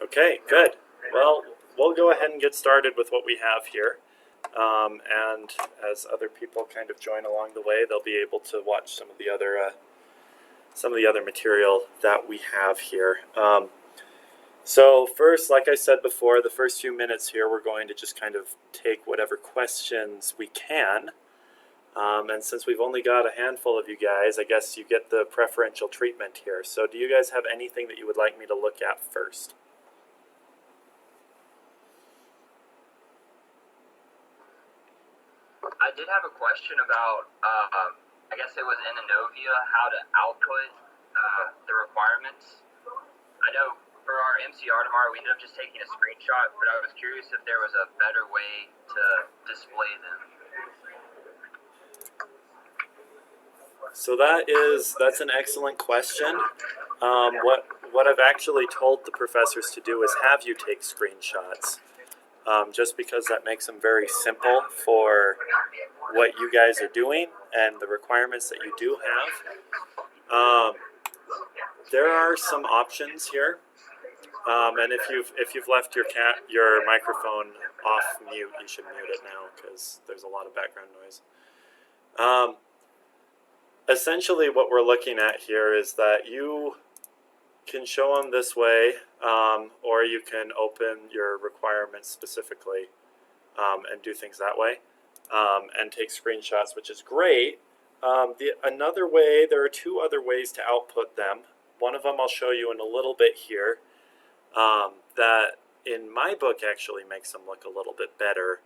Okay, good. Well, we'll go ahead and get started with what we have here. And as other people kind of join along the way, they'll be able to watch some of the other material that we have here. So first, like I said before, the first few minutes here, we're going to just kind of take whatever questions we can. And since we've only got a handful of you guys, I guess you get the preferential treatment here. So do you guys have anything that you would like me to look at first? I did have a question about, I guess it was in Innovia, how to output the requirements. I know for our MCR tomorrow, we ended up just taking a screenshot, but I was curious if there was a better way to display them. So that's an excellent question. What I've actually told the professors to do is have you take screenshots, just because that makes them very simple for what you guys are doing and the requirements that you do have. There are some options here, and if you've left your microphone off mute, you should mute it now because there's a lot of background noise. Essentially, what we're looking at here is that you can show them this way, or you can open your requirements specifically and do things that way, and take screenshots, which is great. Another way, there are two other ways to output them. One of them I'll show you in a little bit here, that in my book actually makes them look a little bit better.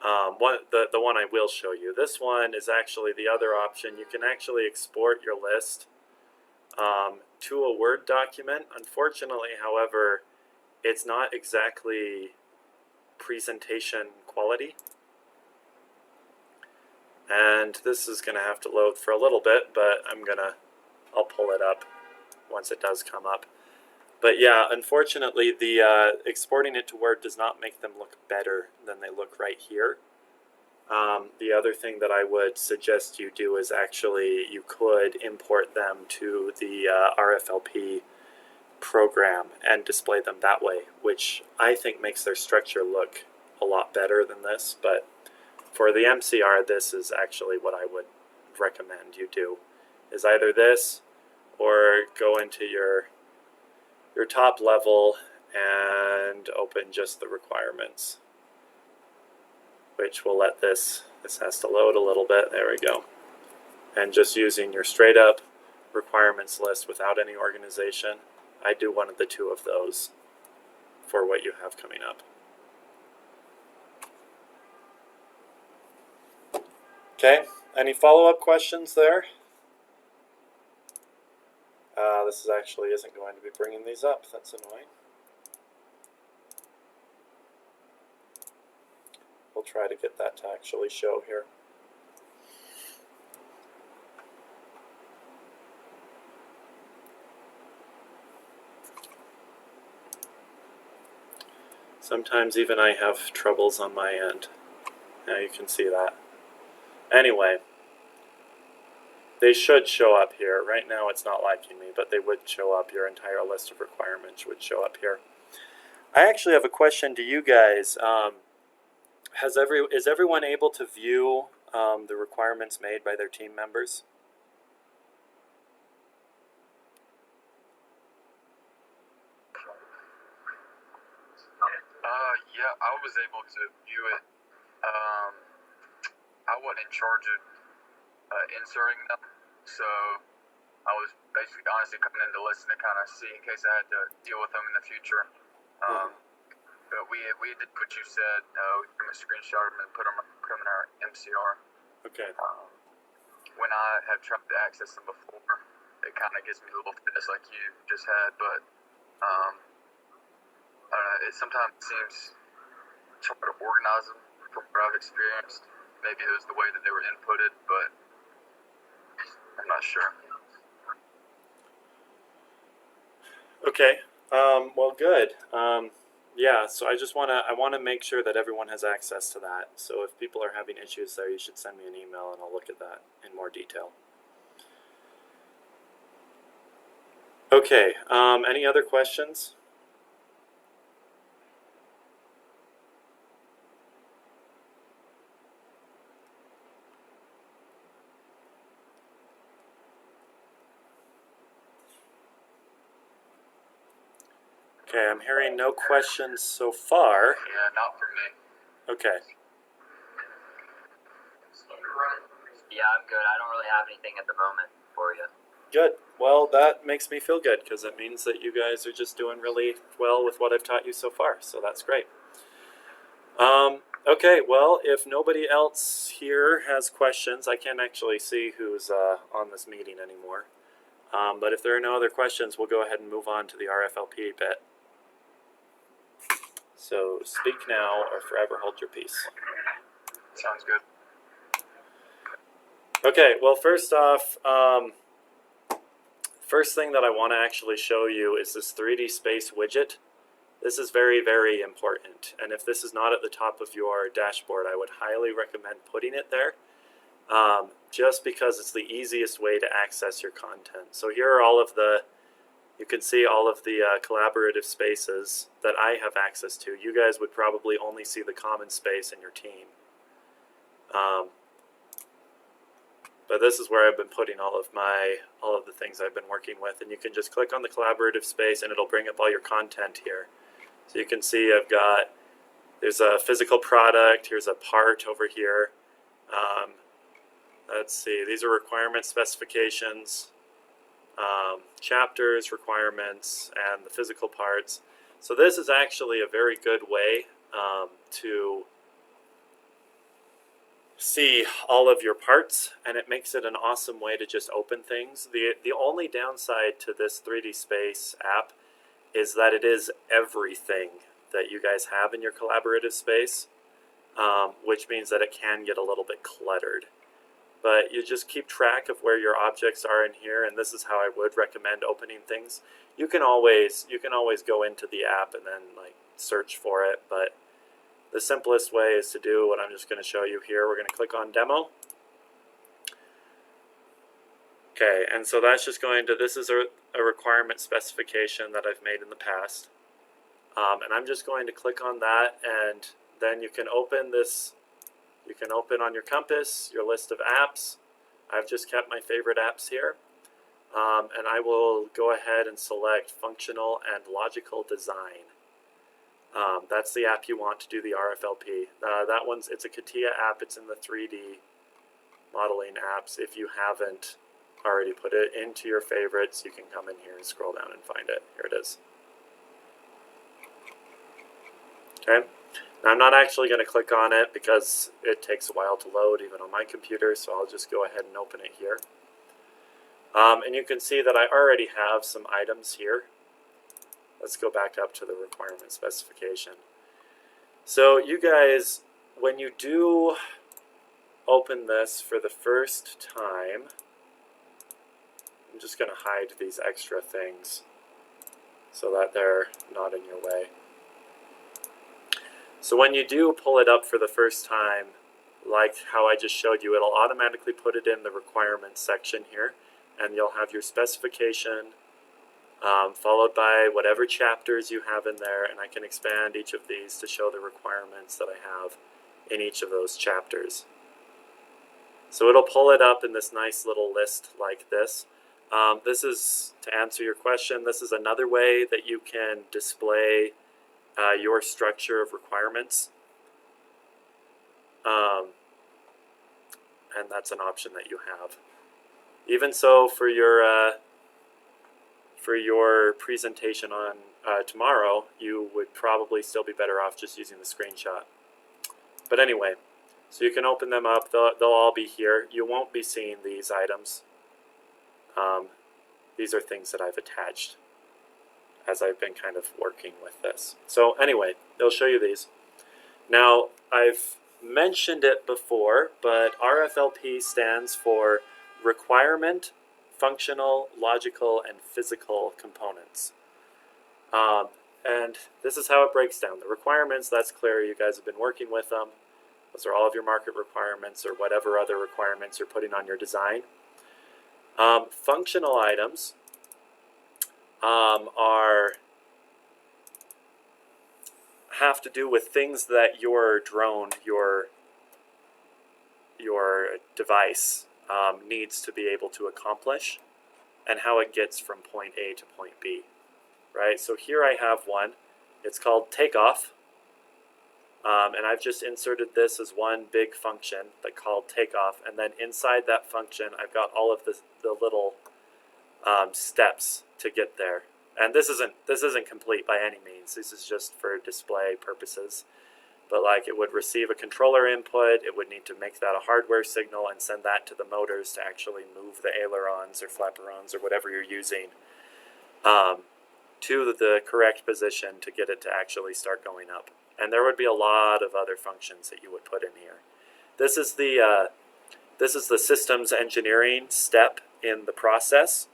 The one I will show you. This one is actually the other option. You can actually export your list to a Word document. Unfortunately, however, it's not exactly presentation quality. And this is going to have to load for a little bit, but I'll pull it up once it does come up. But yeah, unfortunately, the exporting it to Word does not make them look better than they look right here. The other thing that I would suggest you do is actually you could import them to the RFLP program and display them that way, which I think makes their structure look a lot better than this. But for the MCR, this is actually what I would recommend you do, is either this or go into your top level and open just the requirements, which will let this has to load a little bit. There we go. And just using your straight up requirements list without any organization, I do one of the two of those for what you have coming up. Okay, any follow-up questions there? This actually isn't going to be bringing these up. That's annoying. We'll try to get that to actually show here. Sometimes even I have troubles on my end. Now you can see that. Anyway, they should show up here. Right now it's not liking me, but they would show up. Your entire list of requirements would show up here. I actually have a question to you guys. Is everyone able to view the requirements made by their team members? Yeah, I was able to view it. I wasn't in charge of inserting them, so I was basically honestly coming in to listen to kind of see in case I had to deal with them in the future. But we did what you said. We took a screenshot of them and put them in our MCR. Okay. When I have tried to access them before, it kind of gives me a little fitness like you just had, but I don't know, it sometimes seems hard to organize them from what I've experienced. Maybe it was the way that they were inputted, but I'm not sure. Okay. Well, good. Yeah. So I want to make sure that everyone has access to that. So if people are having issues there, you should send me an email and I'll look at that in more detail. Okay. Any other questions? Okay, I'm hearing no questions so far. Yeah, not for me. Okay. Yeah, I'm good. I don't really have anything at the moment for you. Good. Well, that makes me feel good because it means that you guys are just doing really well with what I've taught you so far. So that's great. Okay, well, if nobody else here has questions, I can't actually see who's on this meeting anymore. But if there are no other questions, we'll go ahead and move on to the RFLP bit. So speak now or forever hold your peace. Sounds good. Okay, well, first off, first thing that I want to actually show you is this 3D space widget. This is very, very important. And if this is not at the top of your dashboard, I would highly recommend putting it there. Just because it's the easiest way to access your content. So here are all of the, you can see all of the collaborative spaces that I have access to. You guys would probably only see the common space in your team. But this is where I've been putting all of the things I've been working with, and you can just click on the collaborative space and it'll bring up all your content here. So you can see there's a physical product, here's a part over here. Let's see, these are requirement specifications, chapters, requirements, and the physical parts. So this is actually a very good way to see all of your parts, and it makes it an awesome way to just open things. The only downside to this 3D Space app is that it is everything that you guys have in your collaborative space, which means that it can get a little bit cluttered. But you just keep track of where your objects are in here, and this is how I would recommend opening things. You can always go into the app and then like search for it, but the simplest way is to do what I'm just going to show you here. We're going to click on demo. Okay, and so that's just going to, this is a requirement specification that I've made in the past. And I'm just going to click on that, and then you can open this, you can open on your compass your list of apps. I've just kept my favorite apps here. And I will go ahead and select functional and logical design. That's the app you want to do the RFLP. That one's, it's a CATIA app. It's in the 3D modeling apps. If you haven't already put it into your favorites, you can come in here and scroll down and find it. Here it is. Okay. Now, I'm not actually going to click on it because it takes a while to load even on my computer, so I'll just go ahead and open it here. And you can see that I already have some items here. Let's go back up to the requirement specification. So you guys, when you do open this for the first time, I'm just going to hide these extra things so that they're not in your way. So when you do pull it up for the first time, like how I just showed you, it'll automatically put it in the requirements section here, and you'll have your specification, followed by whatever chapters you have in there, and I can expand each of these to show the requirements that I have in each of those chapters. So it'll pull it up in this nice little list like this. This is, to answer your question, this is another way that you can display your structure of requirements. And that's an option that you have. Even so, for your presentation on tomorrow, you would probably still be better off just using the screenshot. But anyway, so you can open them up. They'll all be here. You won't be seeing these items. These are things that I've attached as I've been kind of working with this. So anyway, they'll show you these. Now, I've mentioned it before, but RFLP stands for Requirement, Functional, Logical, and Physical Components. And this is how it breaks down. The requirements, that's clear. You guys have been working with them. Those are all of your market requirements or whatever other requirements you're putting on your design. Functional items have to do with things that your drone, your device needs to be able to accomplish, and how it gets from point A to point B. right? So here I have one. It's called takeoff. And I've just inserted this as one big function called takeoff. And then inside that function, I've got all of the little steps to get there. And this isn't complete by any means. This is just for display purposes. But like, it would receive a controller input, it would need to make that a hardware signal and send that to the motors to actually move the ailerons or flaperons or whatever you're using to the correct position to get it to actually start going up. And there would be a lot of other functions that you would put in here. This is the systems engineering step in the process.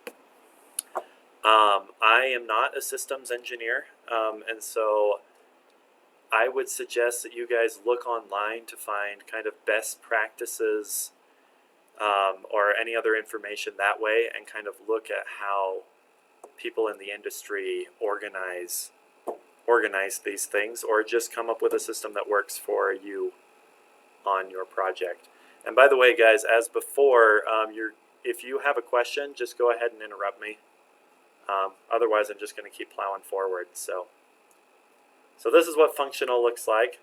I am not a systems engineer, and so I would suggest that you guys look online to find kind of best practices or any other information that way, and kind of look at how people in the industry organize these things, or just come up with a system that works for you on your project. And by the way, guys, as before, if you have a question, just go ahead and interrupt me. Otherwise, I'm just going to keep plowing forward. So this is what functional looks like.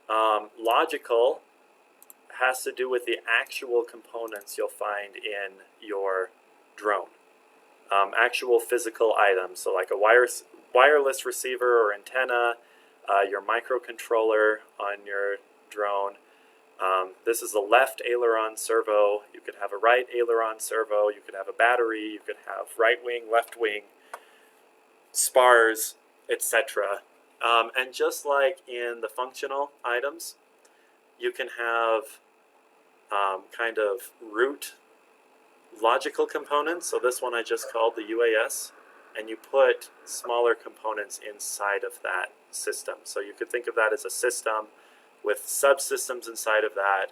Logical has to do with the actual components you'll find in your drone. Actual physical items, so like a wireless receiver or antenna, your microcontroller on your drone. This is the left aileron servo. You could have a right aileron servo. You could have a battery. You could have right wing, left wing, spars, etc. And just like in the functional items, you can have kind of root logical components. So this one I just called the UAS, and you put smaller components inside of that system. So you could think of that as a system with subsystems inside of that,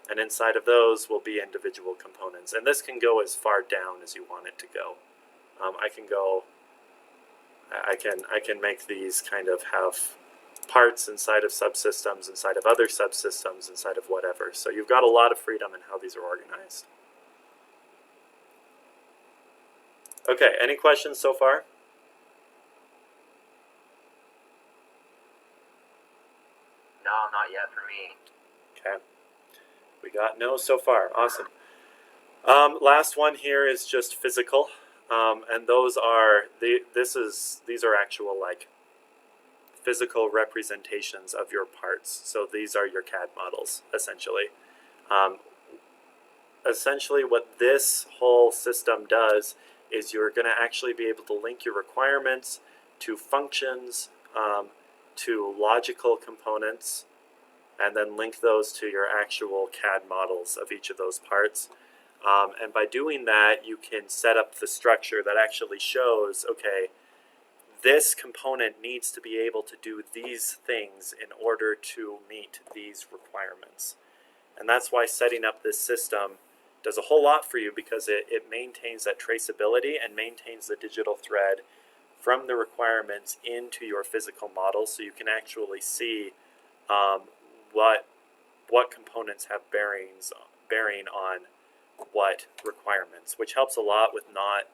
and inside of those will be individual components. And this can go as far down as you want it to go. I can make these kind of have parts inside of subsystems, inside of other subsystems, inside of whatever. So you've got a lot of freedom in how these are organized. Okay, any questions so far? No, not yet for me. Okay, we got no so far. Awesome. Last one here is just physical, and those are these are actual like physical representations of your parts. So these are your CAD models essentially. Essentially, what this whole system does is you're going to actually be able to link your requirements to functions, to logical components, and then link those to your actual CAD models of each of those parts. And by doing that, you can set up the structure that actually shows, okay, this component needs to be able to do these things in order to meet these requirements. And that's why setting up this system does a whole lot for you, because it maintains that traceability and maintains the digital thread from the requirements into your physical model, so you can actually see what components have bearing on what requirements, which helps a lot with not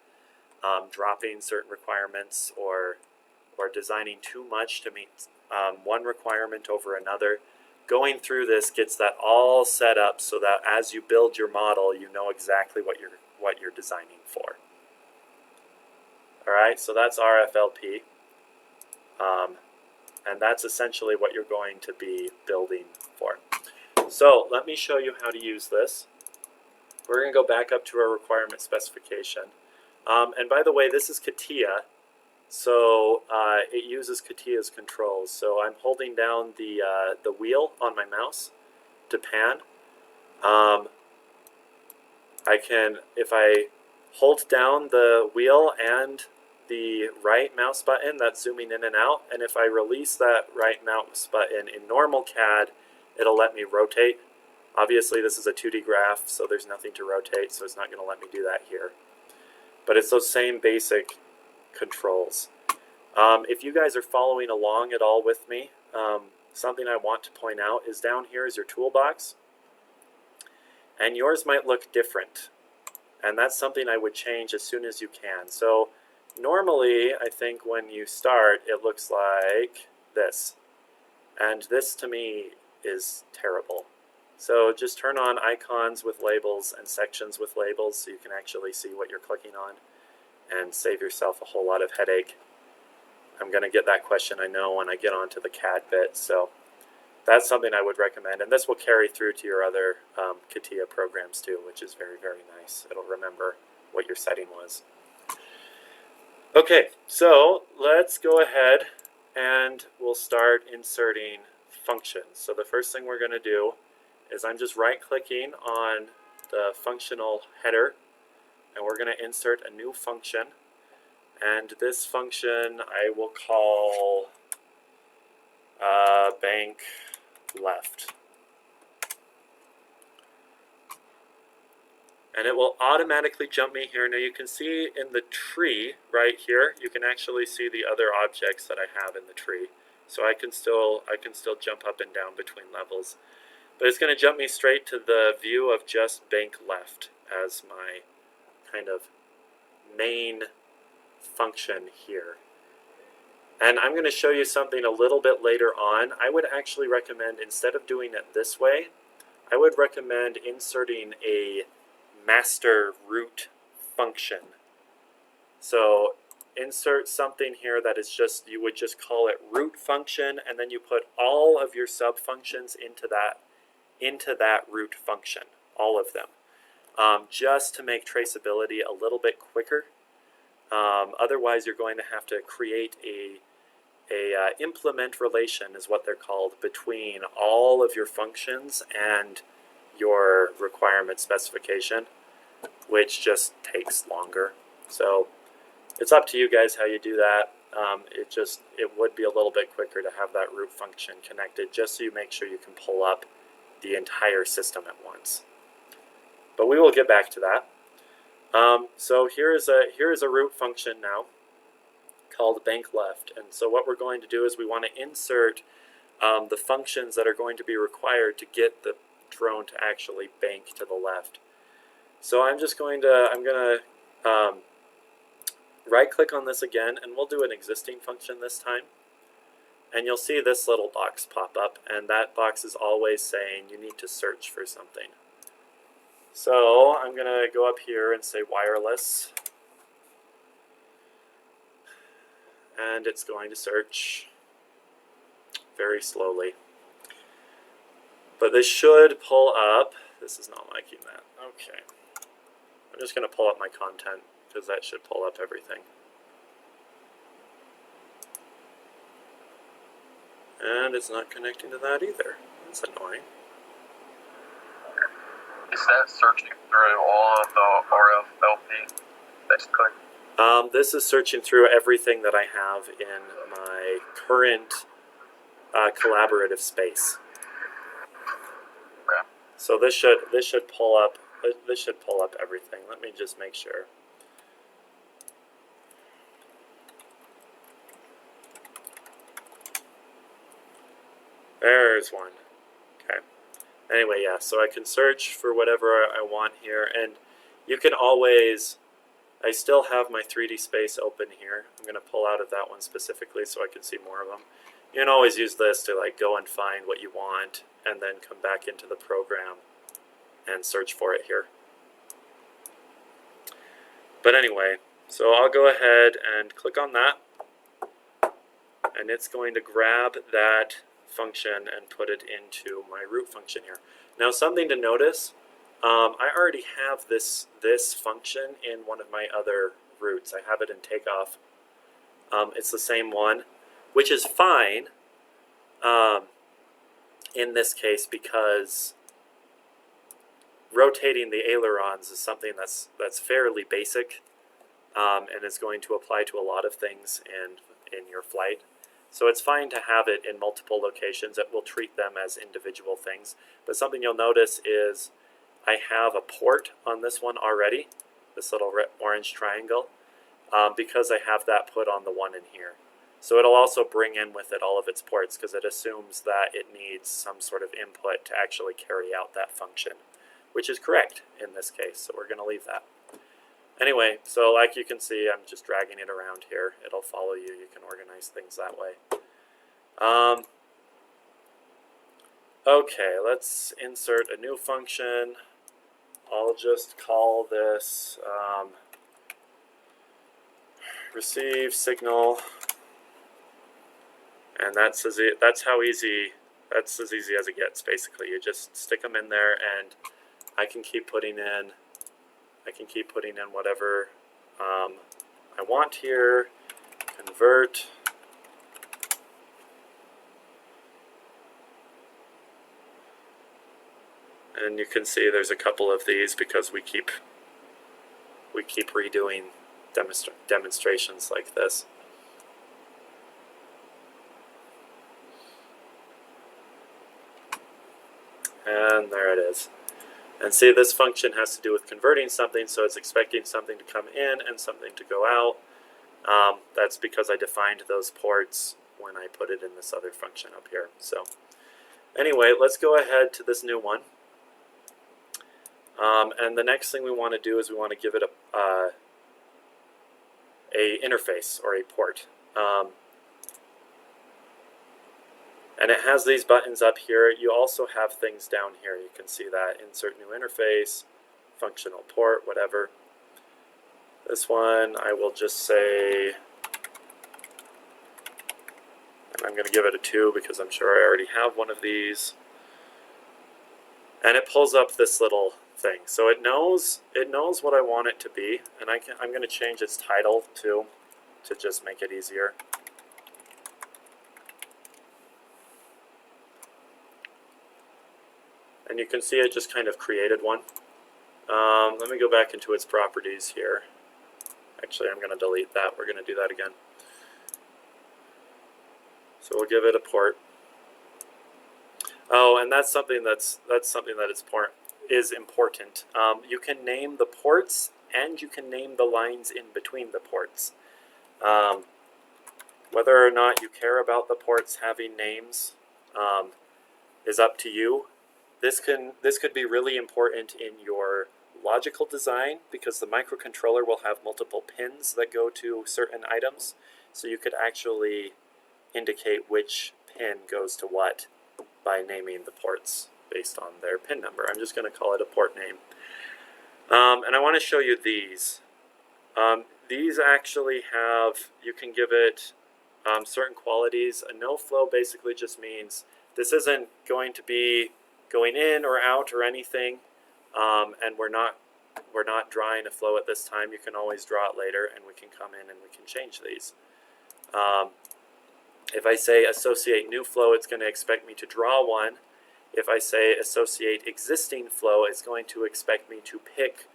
dropping certain requirements or designing too much to meet one requirement over another. Going through this gets that all set up so that as you build your model, you know exactly what you're designing for. All right, so that's RFLP, and that's essentially what you're going to be building for. So let me show you how to use this. We're going to go back up to our requirement specification. And by the way, this is CATIA, so it uses CATIA's controls. So I'm holding down the wheel on my mouse to pan. If I hold down the wheel and the right mouse button, that's zooming in and out. And if I release that right mouse button in normal CAD, it'll let me rotate. Obviously, this is a 2D graph, so there's nothing to rotate, so it's not going to let me do that here. But it's those same basic controls. If you guys are following along at all with me, something I want to point out is down here is your toolbox. And yours might look different. And that's something I would change as soon as you can. So normally, I think when you start, it looks like this. And this, to me, is terrible. So just turn on icons with labels and sections with labels so you can actually see what you're clicking on and save yourself a whole lot of headache. I'm going to get that question, I know, when I get onto the CAD bit. So that's something I would recommend. And this will carry through to your other CATIA programs too, which is very, very nice. It'll remember what your setting was. Okay, so let's go ahead and we'll start inserting functions. So the first thing we're going to do is I'm just right-clicking on the functional header, and we're going to insert a new function. And this function I will call bank left. And it will automatically jump me here. Now you can see in the tree right here, you can actually see the other objects that I have in the tree. So I can still jump up and down between levels. But it's going to jump me straight to the view of just bank left as my kind of main function here. And I'm going to show you something a little bit later on. I would actually recommend, instead of doing it this way, I would recommend inserting a master root function. So insert something here that is just, you would just call it root function, and then you put all of your sub functions into that root function, all of them, just to make traceability a little bit quicker. Otherwise, you're going to have to create a implement relation, is what they're called, between all of your functions and your requirement specification, which just takes longer. So it's up to you guys how you do that. It would be a little bit quicker to have that root function connected, just so you make sure you can pull up the entire system at once. But we will get back to that. So here is a root function now called bank left. And so what we're going to do is we want to insert the functions that are going to be required to get the drone to actually bank to the left. So I'm going to right click on this again, and we'll do an existing function this time. And you'll see this little box pop up, and that box is always saying you need to search for something. So I'm going to go up here and say wireless, and it's going to search very slowly. But this should pull up. This is not liking that. Okay. I'm just going to pull up my content, because that should pull up everything. And it's not connecting to that either. That's annoying. Is that searching through all of the RFLP, basically? This is searching through everything that I have in my current collaborative space. Okay. So this should pull up everything. Let me just make sure. There's one. Okay. Anyway, yeah, so I can search for whatever I want here, and you can always, I still have my 3D space open here. I'm going to pull out of that one specifically so I can see more of them. You can always use this to go and find what you want, and then come back into the program and search for it here. But anyway, so I'll go ahead and click on that, and it's going to grab that function and put it into my root function here. Now, something to notice, I already have this function in one of my other roots. I have it in takeoff. It's the same one, which is fine in this case, because rotating the ailerons is something that's fairly basic, and is going to apply to a lot of things in your flight. So it's fine to have it in multiple locations. It will treat them as individual things. But something you'll notice is I have a port on this one already, this little orange triangle, because I have that put on the one in here. So it'll also bring in with it all of its ports, because it assumes that it needs some sort of input to actually carry out that function, which is correct in this case. So we're going to leave that. Anyway, so like you can see, I'm just dragging it around here. It'll follow you. You can organize things that way. Okay, let's insert a new function. I'll just call this receive signal, and that's as easy as it gets. Basically, you just stick them in there, and I can keep putting in whatever I want here. Convert. And you can see there's a couple of these because we keep redoing demonstrations like this. And there it is. And see, this function has to do with converting something, so it's expecting something to come in and something to go out. That's because I defined those ports when I put it in this other function up here. So anyway, let's go ahead to this new one. And the next thing we want to do is we want to give it a interface or a port. And it has these buttons up here. You also have things down here. You can see that insert new interface, functional port, whatever. This one I will just say, and I'm going to give it a 2 because I'm sure I already have one of these. And it pulls up this little thing. So it knows what I want it to be, and I'm going to change its title too to just make it easier. And you can see it just kind of created one. Let me go back into its properties here. Actually, I'm going to delete that. We're going to do that again. So we'll give it a port. Oh, and that's something that is important. You can name the ports and you can name the lines in between the ports. Whether or not you care about the ports having names is up to you. This could be really important in your logical design because the microcontroller will have multiple pins that go to certain items. So you could actually indicate which pin goes to what by naming the ports based on their pin number. I'm just going to call it a port name. And I want to show you these. These actually have, you can give it certain qualities. A no flow basically just means this isn't going to be going in or out or anything, and we're not drawing a flow at this time. You can always draw it later, and we can come in and we can change these. If I say associate new flow, it's going to expect me to draw one. If I say associate existing flow, it's going to expect me to pick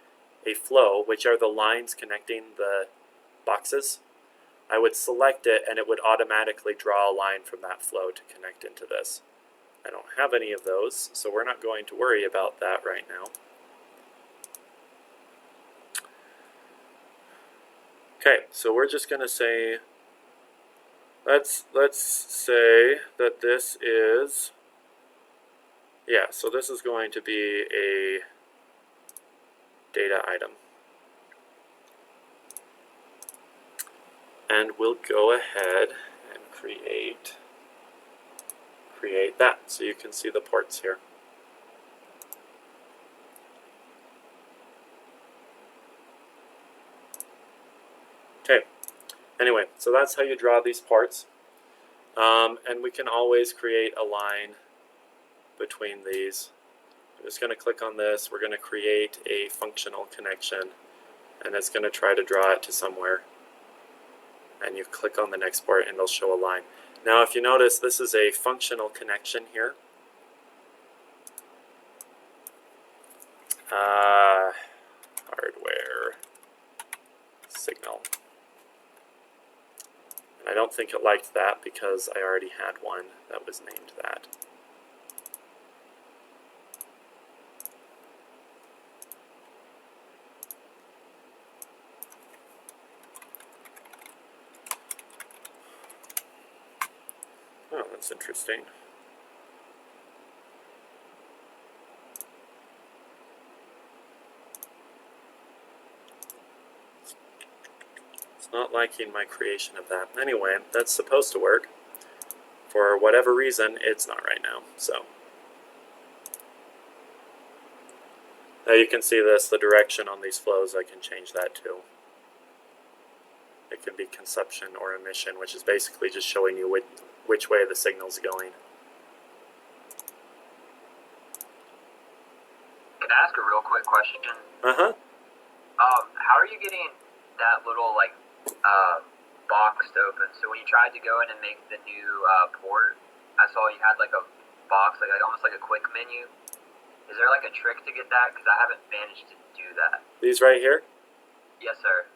a flow, which are the lines connecting the boxes. I would select it, and it would automatically draw a line from that flow to connect into this. I don't have any of those, so we're not going to worry about that right now. Okay, so we're just going to say, let's say that this is, yeah, so this is going to be a data item. And we'll go ahead and create that so you can see the ports here. Okay, anyway, so that's how you draw these ports. And we can always create a line between these. I'm just going to click on this. We're going to create a functional connection, and it's going to try to draw it to somewhere. And you click on the next port and it'll show a line. Now if you notice, this is a functional connection here. Hardware signal. And I don't think it liked that because I already had one that was named that. Oh, that's interesting. not liking my creation of that. Anyway, that's supposed to work. For whatever reason, it's not right now. So now you can see this, the direction on these flows, I can change that too. It can be consumption or emission, which is basically just showing you which way the signal's going. Can I ask a real quick question? Uh-huh. How are you getting that little box to open? So when you tried to go in and make the new port, I saw you had like a box, like almost like a quick menu. Is there like a trick to get that? Because I haven't managed to do that. These right here? Yes, sir.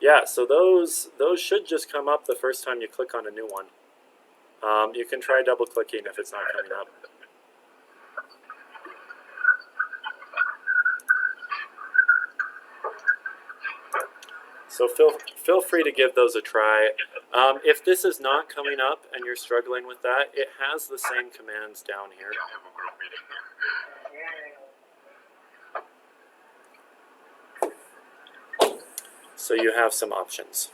Yeah, so those should just come up the first time you click on a new one. You can try double clicking if it's not coming up. So feel free to give those a try. If this is not coming up and you're struggling with that, it has the same commands down here. So you have some options.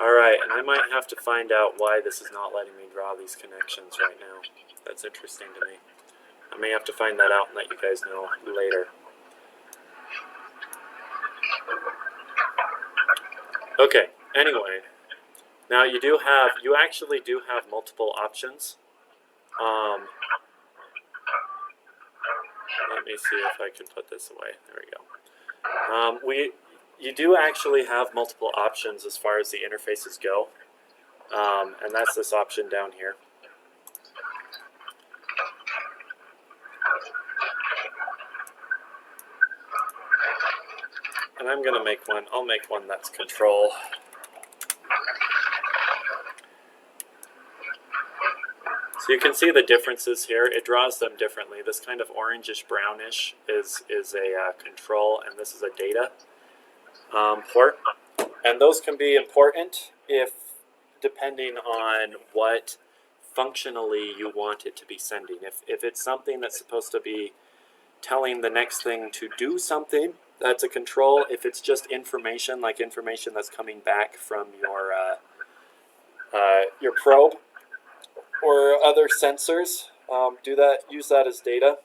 Alright, and I might have to find out why this is not letting me draw these connections right now. That's interesting to me. I may have to find that out and let you guys know later. Okay, anyway. Now you actually do have multiple options. Let me see if I can put this away. There we go. You do actually have multiple options as far as the interfaces go. And that's this option down here. And I'm going to make one, I'll make one that's control. So you can see the differences here. It draws them differently. This kind of orangish brownish is a control, and this is a data port. And those can be important if depending on what functionally you want it to be sending. If it's something that's supposed to be telling the next thing to do something, that's a control. If it's just information, like information that's coming back from your probe or other sensors, use that as data.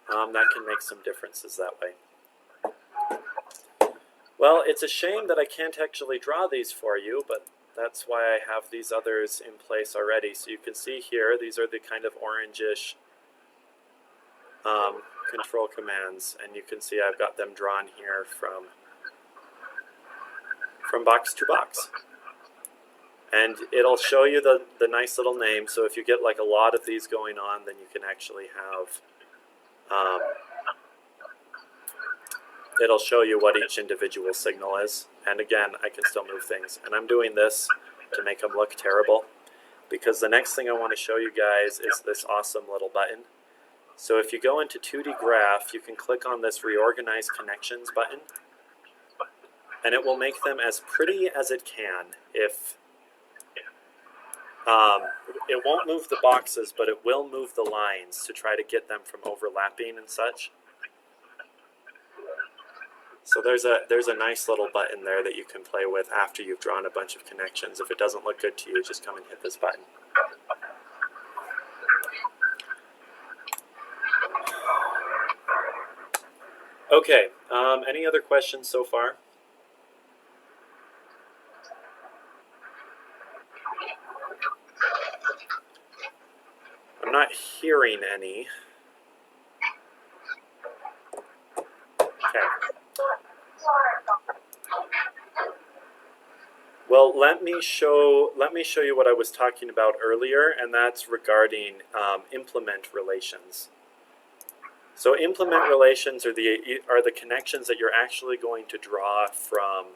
That can make some differences that way. Well, it's a shame that I can't actually draw these for you, but that's why I have these others in place already. So you can see here, these are the kind of orangish control commands, and you can see I've got them drawn here from box to box. And it'll show you the nice little name, so if you get like a lot of these going on, then you can actually have, it'll show you what each individual signal is. And again, I can still move things. And I'm doing this to make them look terrible, because the next thing I want to show you guys is this awesome little button. So if you go into 2D Graph, you can click on this Reorganize Connections button, and it will make them as pretty as it can. It won't move the boxes, but it will move the lines to try to get them from overlapping and such. So there's a nice little button there that you can play with after you've drawn a bunch of connections. If it doesn't look good to you, just come and hit this button. Okay, any other questions so far? I'm not hearing any. Okay. Well, let me show you what I was talking about earlier, and that's regarding implement relations. So implement relations are the connections that you're actually going to draw from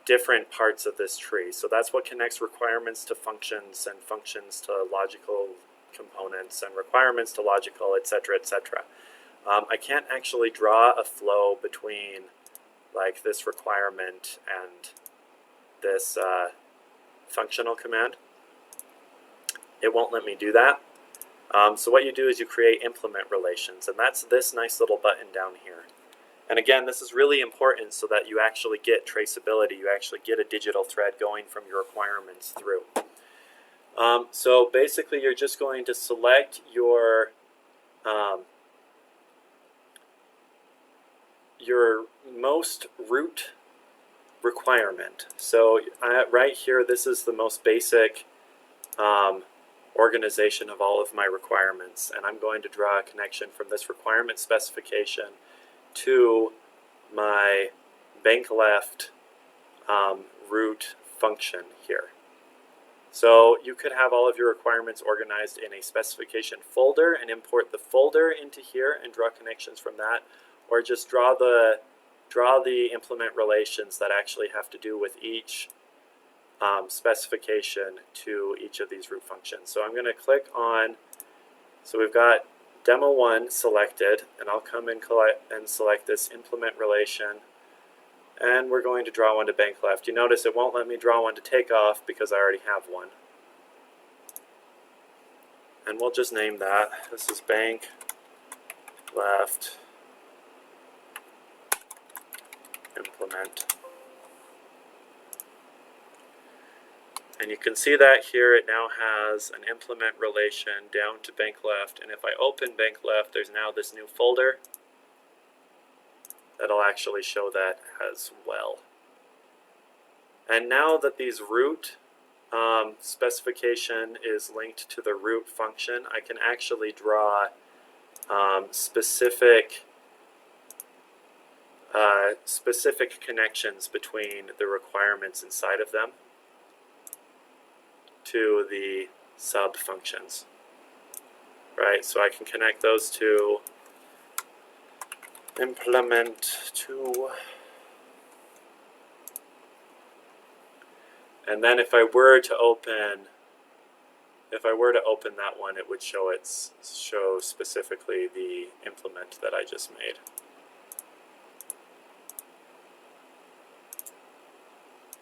different parts of this tree. So that's what connects requirements to functions and functions to logical components and requirements to logical, etc., etc. I can't actually draw a flow between like this requirement and this functional command. It won't let me do that. So what you do is you create implement relations, and that's this nice little button down here. And again, this is really important so that you actually get traceability. You actually get a digital thread going from your requirements through. So basically, you're just going to select your most root requirement. So right here, this is the most basic organization of all of my requirements, and I'm going to draw a connection from this requirement specification to my bank left root function here. So you could have all of your requirements organized in a specification folder and import the folder into here and draw connections from that, or just draw the implement relations that actually have to do with each specification to each of these root functions. So I'm going to click on, so we've got demo 1 selected, and I'll come and select this implement relation, and we're going to draw one to bank left. You notice it won't let me draw one to takeoff because I already have one. And we'll just name that. This is bank left implement. And you can see that here it now has an implement relation down to bank left, and if I open bank left, there's now this new folder that'll actually show that as well. And now that these root specification is linked to the root function, I can actually draw specific connections between the requirements inside of them to the sub functions, right? So I can connect those to implement to, and then if I were to open that one, it would show specifically the implement that I just made.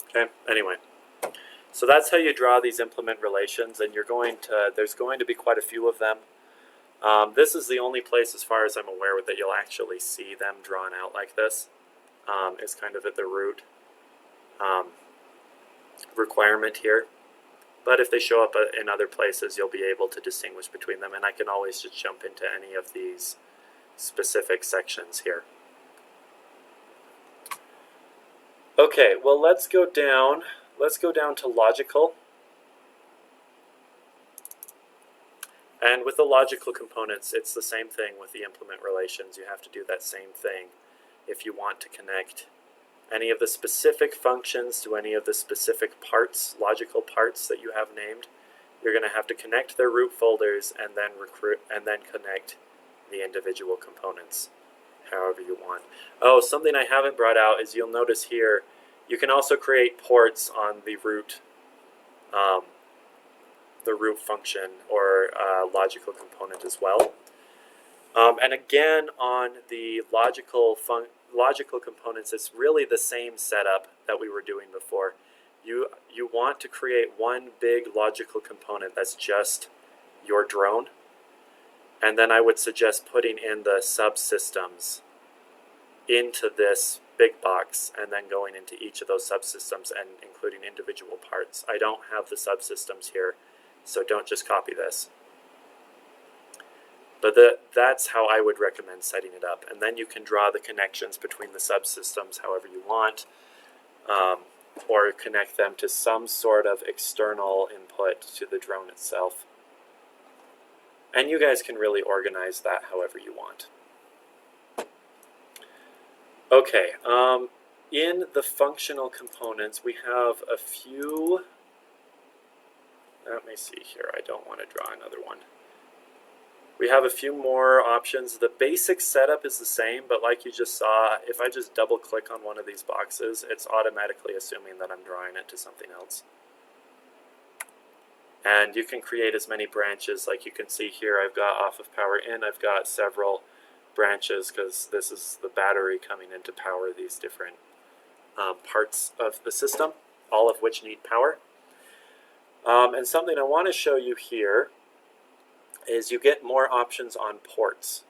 Okay, anyway. So that's how you draw these implement relations, and there's going to be quite a few of them. This is the only place, as far as I'm aware, that you'll actually see them drawn out like this. Is kind of at the root requirement here. But if they show up in other places, you'll be able to distinguish between them, and I can always just jump into any of these specific sections here. Okay, well, let's go down to logical. And with the logical components, it's the same thing with the implement relations. You have to do that same thing if you want to connect any of the specific functions to any of the specific parts, logical parts that you have named. You're going to have to connect their root folders and then connect the individual components however you want. Oh, something I haven't brought out is you'll notice here you can also create ports on the root function or logical component as well. And again, on the logical components, it's really the same setup that we were doing before. You want to create one big logical component that's just your drone, and then I would suggest putting in the subsystems into this big box and then going into each of those subsystems and including individual parts. I don't have the subsystems here, so don't just copy this. But that's how I would recommend setting it up. And then you can draw the connections between the subsystems however you want, or connect them to some sort of external input to the drone itself. And you guys can really organize that however you want. Okay, in the functional components, we have a few. Let me see here. I don't want to draw another one. We have a few more options. The basic setup is the same, but like you just saw, if I just double click on one of these boxes, it's automatically assuming that I'm drawing it to something else. And you can create as many branches. Like you can see here, I've got off of power in, I've got several branches because this is the battery coming in to power these different parts of the system, all of which need power. And something I want to show you here is you get more options on ports.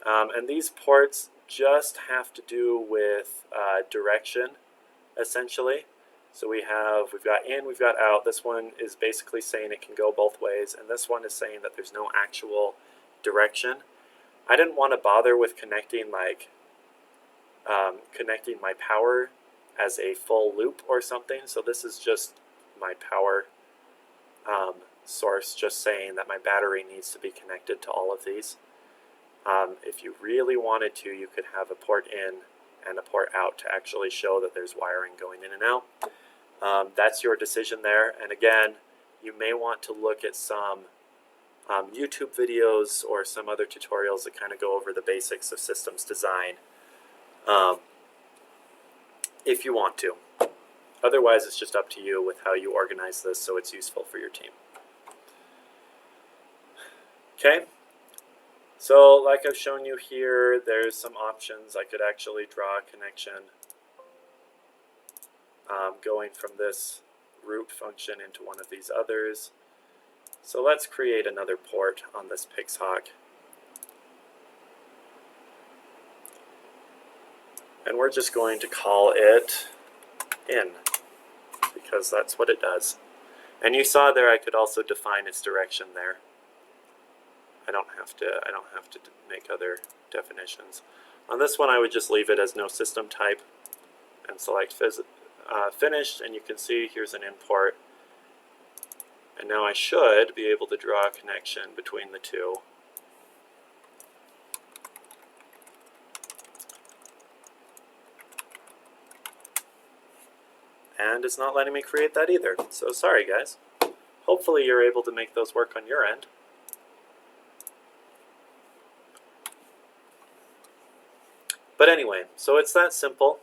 And these ports just have to do with direction, essentially. So we've got in, we've got out. This one is basically saying it can go both ways, and this one is saying that there's no actual direction. I didn't want to bother with connecting connecting my power as a full loop or something. So this is just my power source, just saying that my battery needs to be connected to all of these. If you really wanted to, you could have a port in and a port out to actually show that there's wiring going in and out. That's your decision there. And again, you may want to look at some YouTube videos or some other tutorials that kind of go over the basics of systems design if you want to. Otherwise, it's just up to you with how you organize this so it's useful for your team. Okay, so like I've shown you here, there's some options. I could actually draw a connection going from this root function into one of these others. So let's create another port on this Pixhawk. And we're just going to call it in, because that's what it does. And you saw there I could also define its direction there. I don't have to make other definitions. On this one I would just leave it as no system type and select finished, and you can see here's an import. And now I should be able to draw a connection between the two. And it's not letting me create that either. So sorry guys. Hopefully you're able to make those work on your end. But anyway, so it's that simple.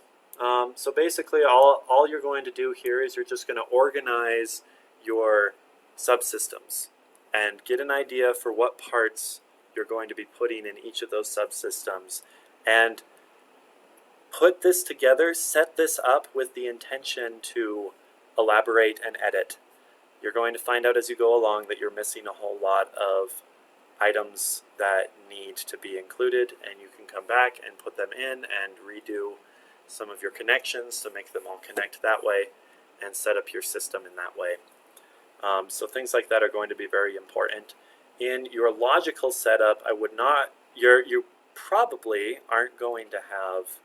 So basically all you're going to do here is you're just going to organize your subsystems and get an idea for what parts you're going to be putting in each of those subsystems, and put this together, set this up with the intention to elaborate and edit. You're going to find out as you go along that you're missing a whole lot of items that need to be included, and you can come back and put them in and redo some of your connections to make them all connect that way and set up your system in that way. So things like that are going to be very important. In your logical setup, I would not, you probably aren't going to have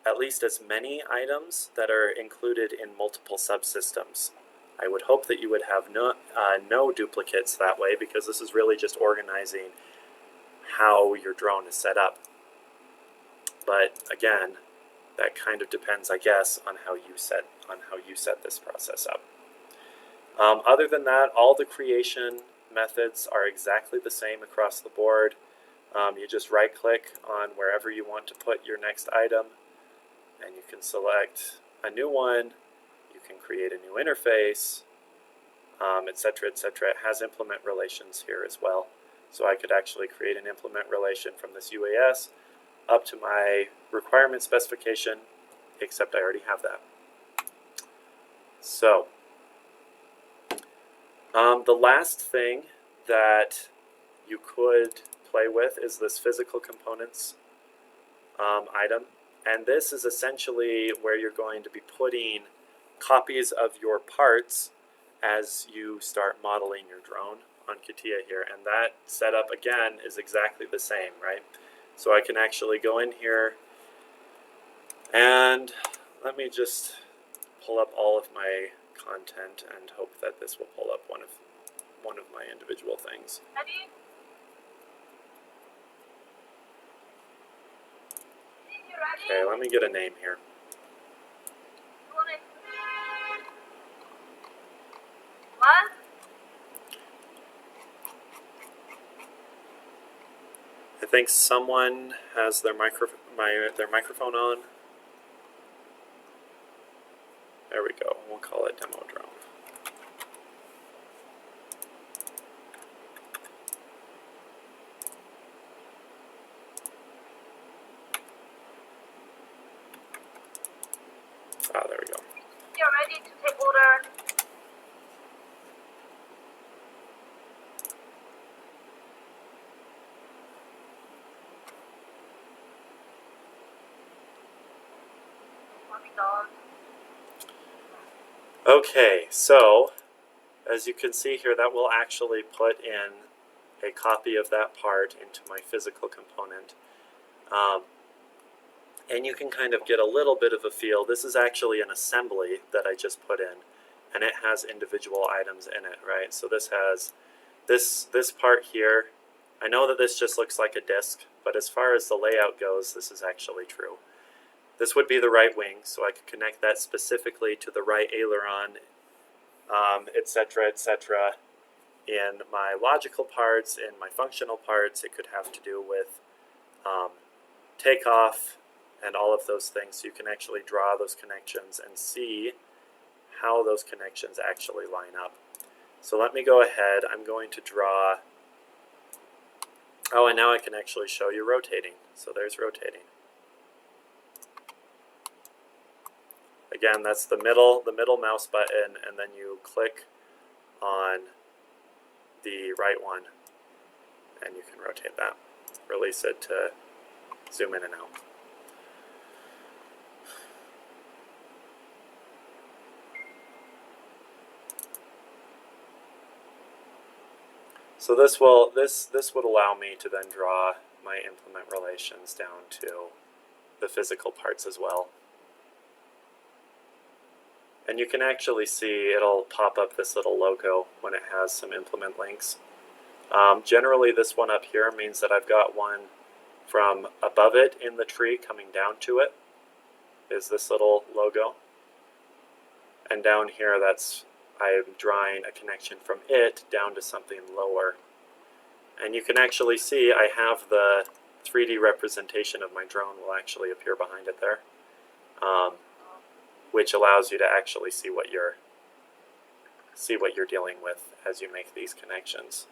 at least as many items that are included in multiple subsystems. I would hope that you would have no duplicates that way, because this is really just organizing how your drone is set up. But again, that kind of depends, I guess, on how you set this process up. Other than that, all the creation methods are exactly the same across the board. You just right-click on wherever you want to put your next item, and you can select a new one. You can create a new interface, etc., etc. It has implement relations here as well. So I could actually create an implement relation from this UAS up to my requirement specification, except I already have that. So, the last thing that you could play with is this physical components item. And this is essentially where you're going to be putting copies of your parts as you start modeling your drone on CATIA here. And that setup, again, is exactly the same, right? So I can actually go in here and let me just pull up all of my content and hope that this will pull up one of my individual things. Okay, let me get a name here. I think someone has their microphone on. There we go. We'll call it demo drone. Ah, there we go. You're ready to take order. Okay, so as you can see here, that will actually put in a copy of that part into my physical component. And you can kind of get a little bit of a feel. This is actually an assembly that I just put in, and it has individual items in it, right? So this has this part here. I know that this just looks like a disc, but as far as the layout goes, this is actually true. This would be the right wing, so I could connect that specifically to the right aileron, etc., etc. In my logical parts, in my functional parts, it could have to do with takeoff and all of those things. So you can actually draw those connections and see how those connections actually line up. So let me go ahead. I'm going to draw. Oh, and now I can actually show you rotating. So there's rotating. Again, that's the middle mouse button, and then you click on the right one, and you can rotate that. Release it to zoom in and out. So this would allow me to then draw my implement relations down to the physical parts as well. And you can actually see it'll pop up this little logo when it has some implement links. Generally this one up here means that I've got one from above it in the tree coming down to it is this little logo. And down here I'm drawing a connection from it down to something lower. And you can actually see I have the 3D representation of my drone will actually appear behind it there. Which allows you to actually see what you're dealing with as you make these connections.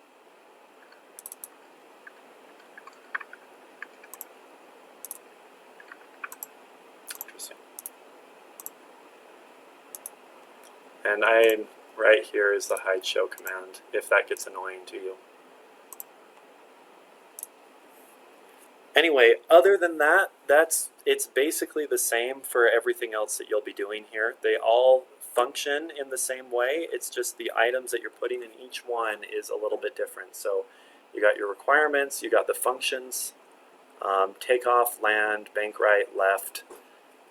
Interesting. And right here is the hide show command, if that gets annoying to you. Anyway, other than that, it's basically the same for everything else that you'll be doing here. They all function in the same way. It's just the items that you're putting in each one is a little bit different. So you got your requirements, you got the functions, takeoff, land, bank right, left,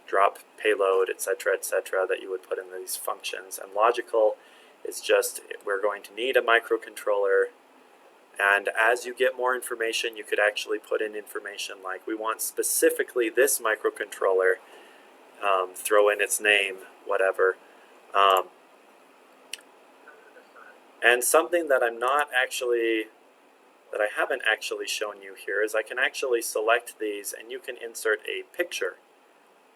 drop payload, etc., etc., that you would put in these functions. And logical is just we're going to need a microcontroller. And as you get more information, you could actually put in information like we want specifically this microcontroller, throw in its name, whatever. And something that I haven't actually shown you here is I can actually select these and you can insert a picture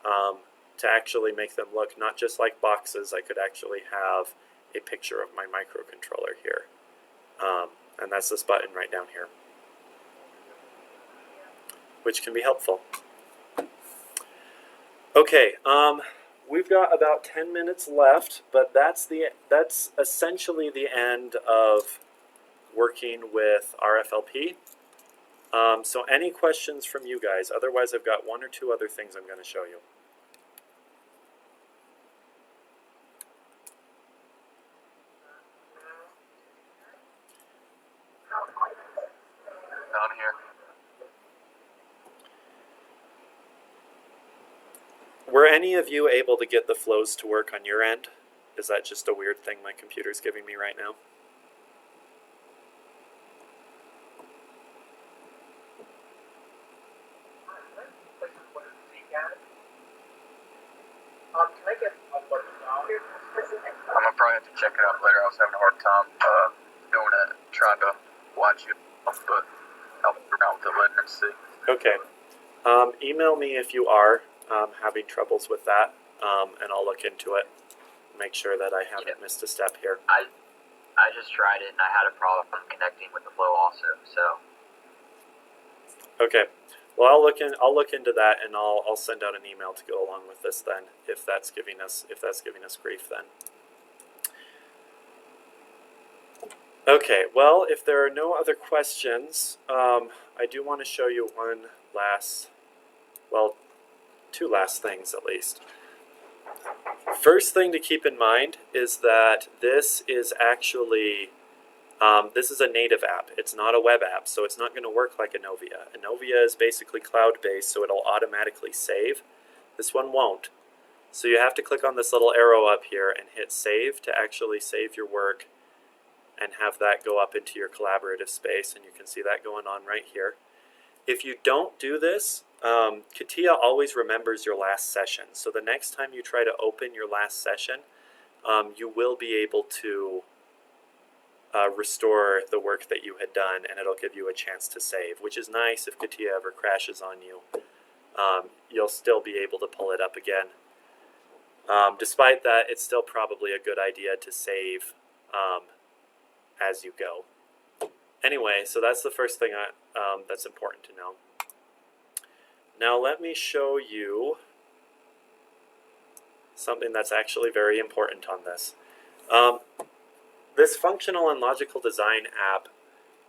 to actually make them look not just like boxes. I could actually have a picture of my microcontroller here. And that's this button right down here, which can be helpful. Okay, we've got about 10 minutes left, but that's essentially the end of working with RFLP. So any questions from you guys? Otherwise, I've got one or two other things I'm going to show you. Down here. Were any of you able to get the flows to work on your end? Is that just a weird thing my computer's giving me right now? I'm gonna probably have to check it out later. I was having a hard time doing it, trying to watch it, but I'll play around with it later and see. Okay. Email me if you are having troubles with that, and I'll look into it. Make sure that I haven't missed a step here. I just tried it and I had a problem connecting with the flow also. So. Okay. Well, I'll look into that, and I'll send out an email to go along with this then, if that's giving us grief then. Okay. Well, if there are no other questions, I do want to show you two last things at least. First thing to keep in mind is that this is actually this is a native app. It's not a web app, so it's not going to work like Enovia. Enovia is basically cloud-based, so it'll automatically save. This one won't. So you have to click on this little arrow up here and hit save to actually save your work and have that go up into your collaborative space, and you can see that going on right here. If you don't do this, CATIA always remembers your last session. So the next time you try to open your last session, you will be able to restore the work that you had done, and it'll give you a chance to save, which is nice. If CATIA ever crashes on you, you'll still be able to pull it up again. Despite that, it's still probably a good idea to save as you go. Anyway, so that's the first thing that's important to know. Now let me show you something that's actually very important on this. This functional and logical design app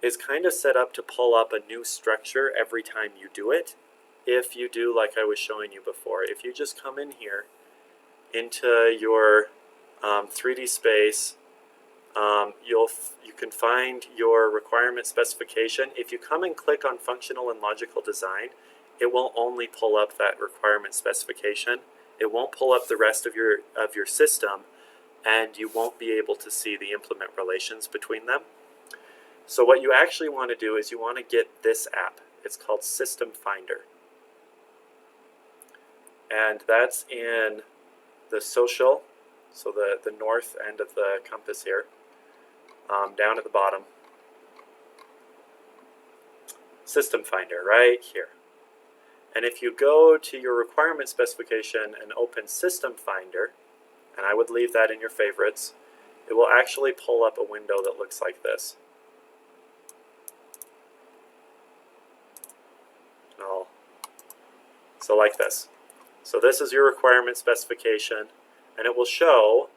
is kind of set up to pull up a new structure every time you do it. If you do like I was showing you before, if you just come in here into your 3D space, you can find your requirement specification. If you come and click on functional and logical design, it will only pull up that requirement specification. It won't pull up the rest of your system, and you won't be able to see the implement relations between them. So what you actually want to do is you want to get this app. It's called System Finder. And that's in the social, so the north end of the compass here, down at the bottom. System Finder, right here. And if you go to your requirement specification and open System Finder, and I would leave that in your favorites, it will actually pull up a window that looks like this. So like this. So this is your requirement specification, and it will show,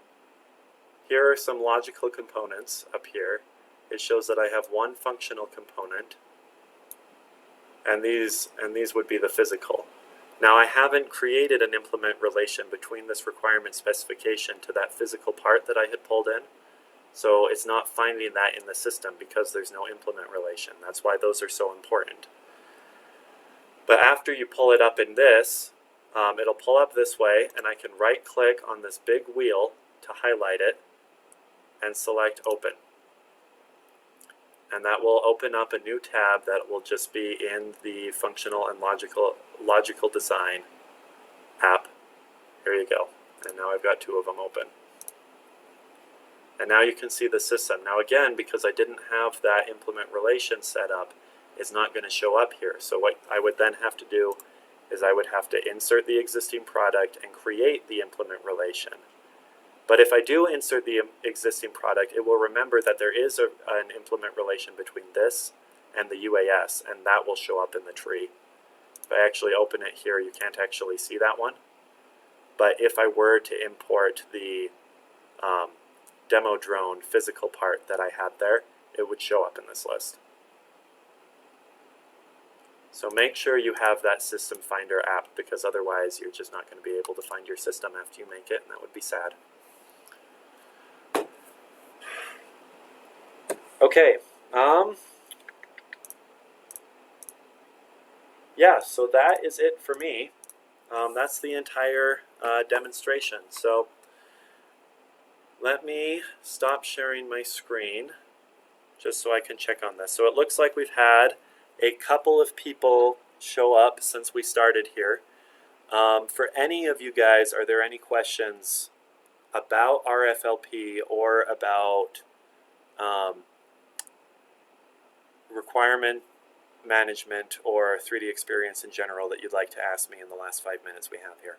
here are some logical components up here. It shows that I have one functional component, and these would be the physical. Now I haven't created an implement relation between this requirement specification to that physical part that I had pulled in, so it's not finding that in the system because there's no implement relation. That's why those are so important. But after you pull it up in this, it'll pull up this way, and I can right click on this big wheel to highlight it and select open. And that will open up a new tab that will just be in the functional and logical design app. Here you go. And now I've got two of them open. And now you can see the system. Now again, because I didn't have that implement relation set up, it's not going to show up here. So what I would then have to do is I would have to insert the existing product and create the implement relation. But if I do insert the existing product, it will remember that there is an implement relation between this and the UAS, and that will show up in the tree. If I actually open it here, you can't actually see that one. But if I were to import the demo drone physical part that I had there, it would show up in this list. So make sure you have that System Finder app, because otherwise you're just not going to be able to find your system after you make it, and that would be sad. Okay, yeah, so that is it for me. That's the entire demonstration. So let me stop sharing my screen just so I can check on this. So it looks like we've had a couple of people show up since we started here. For any of you guys, are there any questions about RFLP or about requirement management or 3D experience in general that you'd like to ask me in the last 5 minutes we have here.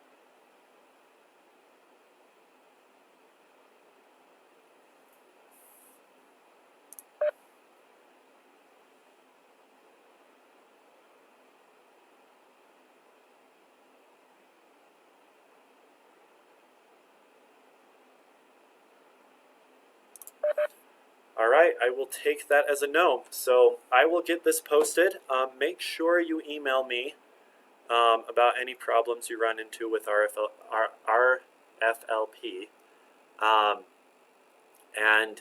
All right, I will take that as a no. So I will get this posted. Make sure you email me about any problems you run into with RFLP. And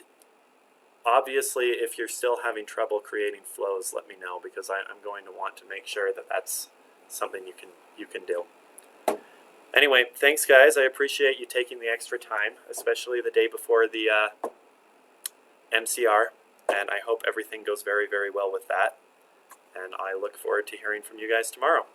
obviously, if you're still having trouble creating flows, let me know, because I'm going to want to make sure that that's something you can do. Anyway, thanks guys. I appreciate you taking the extra time, especially the day before the MCR, and I hope everything goes very, very well with that. And I look forward to hearing from you guys tomorrow.